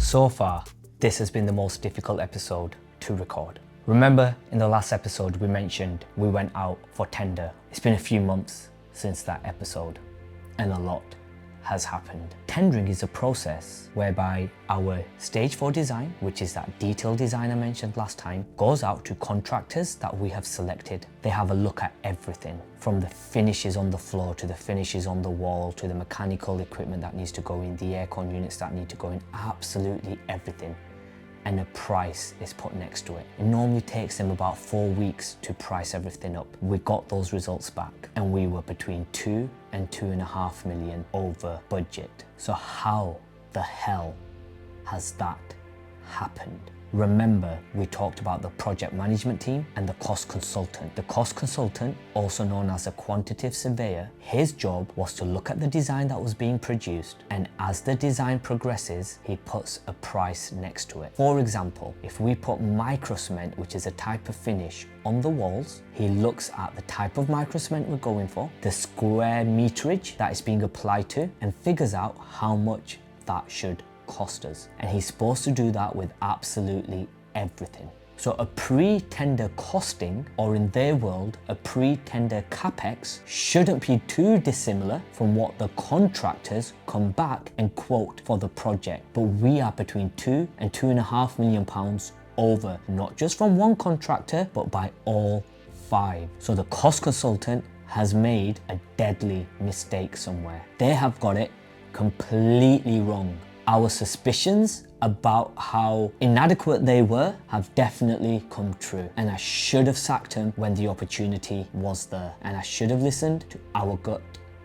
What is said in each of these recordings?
So far, this has been the most difficult episode to record. Remember in the last episode we mentioned we went out for tender. It's been a few months since that episode and a lot has happened. Tendering is a process whereby our stage 4 design, which is that detailed design I mentioned last time, goes out to contractors that we have selected. They have a look at everything from the finishes on the floor to the finishes on the wall to the mechanical equipment that needs to go in, the aircon units that need to go in, absolutely everything. And a price is put next to it. It normally takes them about 4 weeks to price everything up. We got those results back and we were between 2 and 2.5 million over budget. So how the hell has that happened? Remember, we talked about the project management team and the cost consultant. The cost consultant, also known as a quantitative surveyor, his job was to look at the design that was being produced, and as the design progresses, he puts a price next to it. For example, if we put micro cement, which is a type of finish, on the walls, he looks at the type of micro cement we're going for, the square meterage that is being applied to, and figures out how much that should cost us. And he's supposed to do that with absolutely everything. So a pre-tender costing, or in their world, a pre-tender capex, shouldn't be too dissimilar from what the contractors come back and quote for the project. But we are between 2 and 2.5 million pounds over, not just from one contractor, but by all 5. So the cost consultant has made a deadly mistake somewhere. They have got it completely wrong. Our suspicions about how inadequate they were have definitely come true. And I should have sacked him when the opportunity was there. And I should have listened to our gut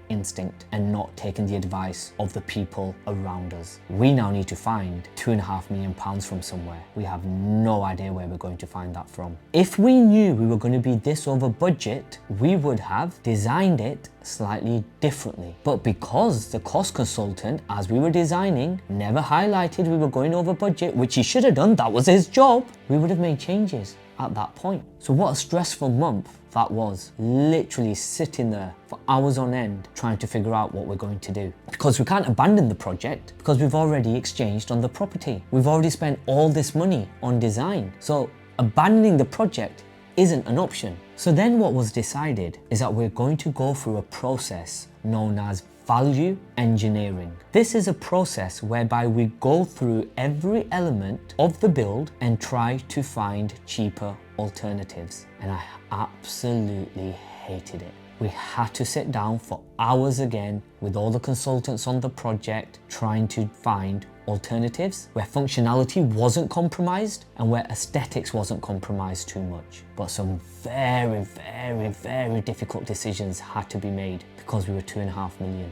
instinct and not taken the advice of the people around us. We now need to find 2.5 million pounds from somewhere. We have no idea where we're going to find that from. If we knew we were going to be this over budget, we would have designed it slightly differently. But because the cost consultant, as we were designing, never highlighted we were going over budget, which he should have done, that was his job, we would have made changes at that point. So what a stressful month that was, literally sitting there for hours on end trying to figure out what we're going to do. Because we can't abandon the project because we've already exchanged on the property. We've already spent all this money on design. So abandoning the project isn't an option. So then what was decided is that we're going to go through a process known as value engineering. This is a process whereby we go through every element of the build and try to find cheaper alternatives. And I absolutely hated it. We had to sit down for hours again with all the consultants on the project trying to find alternatives where functionality wasn't compromised and where aesthetics wasn't compromised too much. But some very, very, very difficult decisions had to be made because we were 2.5 million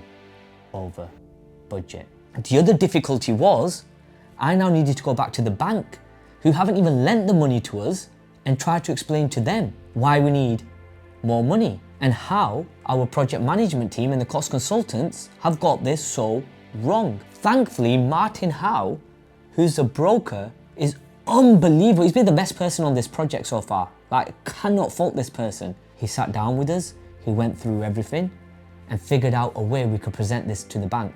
over budget. And the other difficulty was I now needed to go back to the bank, who haven't even lent the money to us, and try to explain to them why we need more money and how our project management team and the cost consultants have got this so wrong. Thankfully, Martin Howe, who's a broker, is unbelievable. He's been the best person on this project so far. Like, cannot fault this person. He sat down with us, he went through everything and figured out a way we could present this to the bank,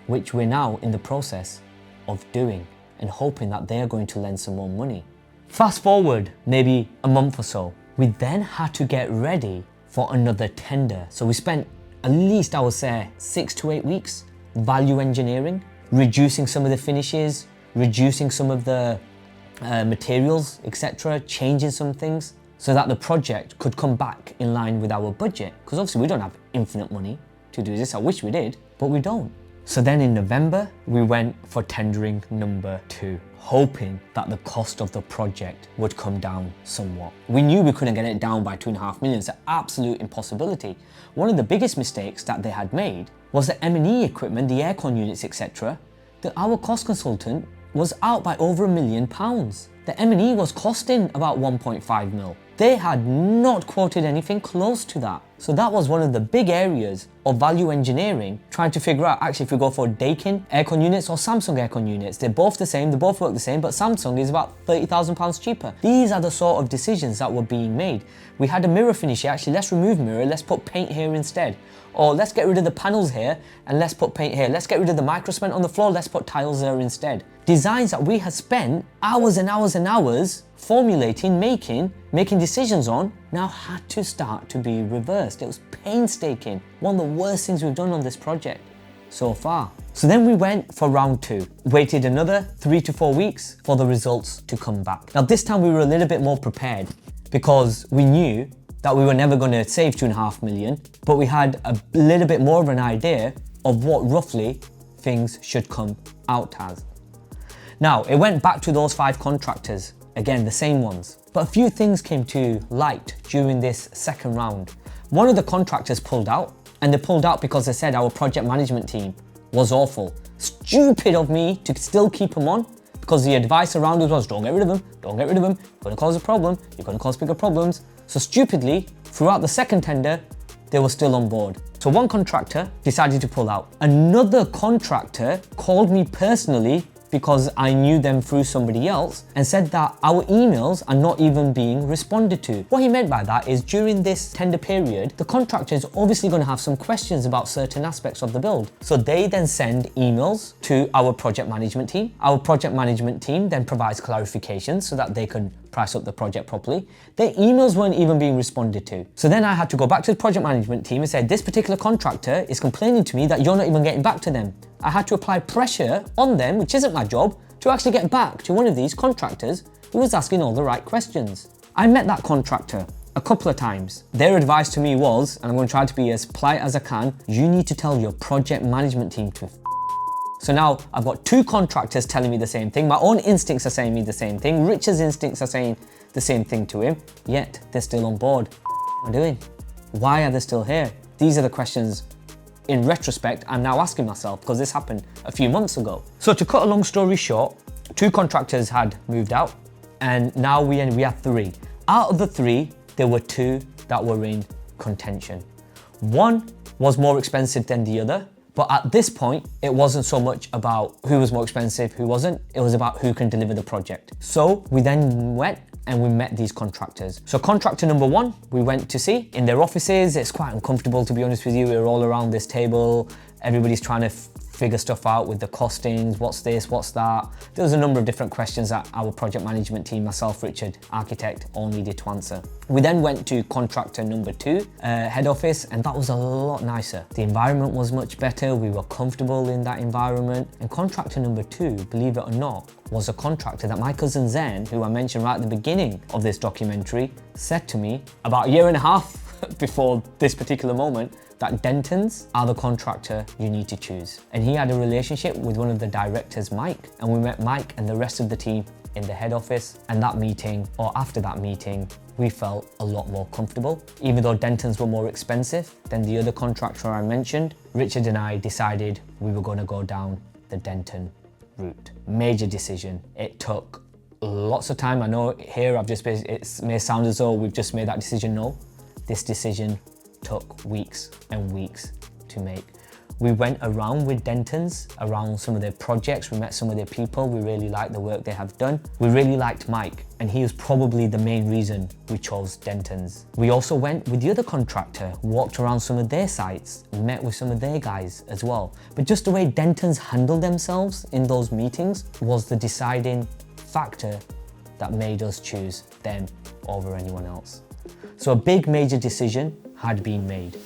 which we're now in the process of doing and hoping that they're going to lend some more money. Fast forward maybe a month or so, we then had to get ready for another tender. So we spent at least, I would say, 6 to 8 weeks value engineering, reducing some of the finishes, reducing some of the materials, etc., changing some things so that the project could come back in line with our budget. Because obviously we don't have infinite money to do this. I wish we did, but we don't. So then in November, we went for tendering number 2, hoping that the cost of the project would come down somewhat. We knew we couldn't get it down by 2.5 million. It's an absolute impossibility. One of the biggest mistakes that they had made was the M&E equipment, the aircon units, etc. That our cost consultant was out by over £1 million. The M&E was costing about 1.5 mil. They had not quoted anything close to that. So that was one of the big areas of value engineering, trying to figure out actually if we go for Daikin aircon units or Samsung aircon units. They're both the same, they both work the same, but Samsung is about £30,000 cheaper. These are the sort of decisions that were being made. We had a mirror finish here, actually let's remove mirror, let's put paint here instead. Or let's get rid of the panels here and let's put paint here. Let's get rid of the micro cement on the floor, let's put tiles there instead. Designs that we had spent hours and hours and hours formulating, making decisions on, now had to start to be reversed. It was painstaking. One of the worst things we've done on this project so far. So then we went for round 2, waited another 3 to 4 weeks for the results to come back. Now this time we were a little bit more prepared because we knew that we were never going to save 2.5 million, but we had a little bit more of an idea of what roughly things should come out as. Now, it went back to those 5 contractors, again, the same ones. But a few things came to light during this second round. One of the contractors pulled out, and they pulled out because they said our project management team was awful. Stupid of me to still keep them on, because the advice around us was, don't get rid of them, don't get rid of them, you're gonna cause a problem, you're gonna cause bigger problems. So stupidly, throughout the second tender, they were still on board. So one contractor decided to pull out. Another contractor called me personally because I knew them through somebody else and said that our emails are not even being responded to. What he meant by that is during this tender period, the contractor is obviously going to have some questions about certain aspects of the build. So they then send emails to our project management team. Our project management team then provides clarifications so that they can price up the project properly. Their emails weren't even being responded to. So then I had to go back to the project management team and say, this particular contractor is complaining to me that you're not even getting back to them. I had to apply pressure on them, which isn't my job, to actually get back to one of these contractors who was asking all the right questions. I met that contractor a couple of times. Their advice to me was, and I'm going to try to be as polite as I can, you need to tell your project management team to So now I've got 2 contractors telling me the same thing. My own instincts are saying me the same thing. Richard's instincts are saying the same thing to him, yet they're still on board. What am I doing? Why are they still here? These are the questions in retrospect I'm now asking myself, because this happened a few months ago. So to cut a long story short, 2 contractors had moved out and now we have 3. Out of the 3, there were 2 that were in contention. One was more expensive than the other, but at this point, it wasn't so much about who was more expensive, who wasn't. It was about who can deliver the project. So we then went and we met these contractors. So contractor number 1, we went to see in their offices. It's quite uncomfortable, to be honest with you. We're all around this table. Everybody's trying to figure stuff out with the costings, what's this, what's that. There was a number of different questions that our project management team, myself, Richard, architect, all needed to answer. We then went to contractor number 2, head office, and that was a lot nicer. The environment was much better, we were comfortable in that environment. And contractor number 2, believe it or not, was a contractor that my cousin Zen, who I mentioned right at the beginning of this documentary, said to me about a year and a half before this particular moment, that Denton's are the contractor you need to choose. And he had a relationship with one of the directors, Mike, and we met Mike and the rest of the team in the head office. And that meeting, or after that meeting, we felt a lot more comfortable. Even though Denton's were more expensive than the other contractor I mentioned, Richard and I decided we were going to go down the Denton route. Major decision. It took lots of time. I know here it may sound as though we've just made that decision. No, this decision took weeks and weeks to make. We went around with Denton's, around some of their projects, we met some of their people, we really liked the work they have done. We really liked Mike, and he was probably the main reason we chose Denton's. We also went with the other contractor, walked around some of their sites, met with some of their guys as well. But just the way Denton's handled themselves in those meetings was the deciding factor that made us choose them over anyone else. So a big major decision had been made.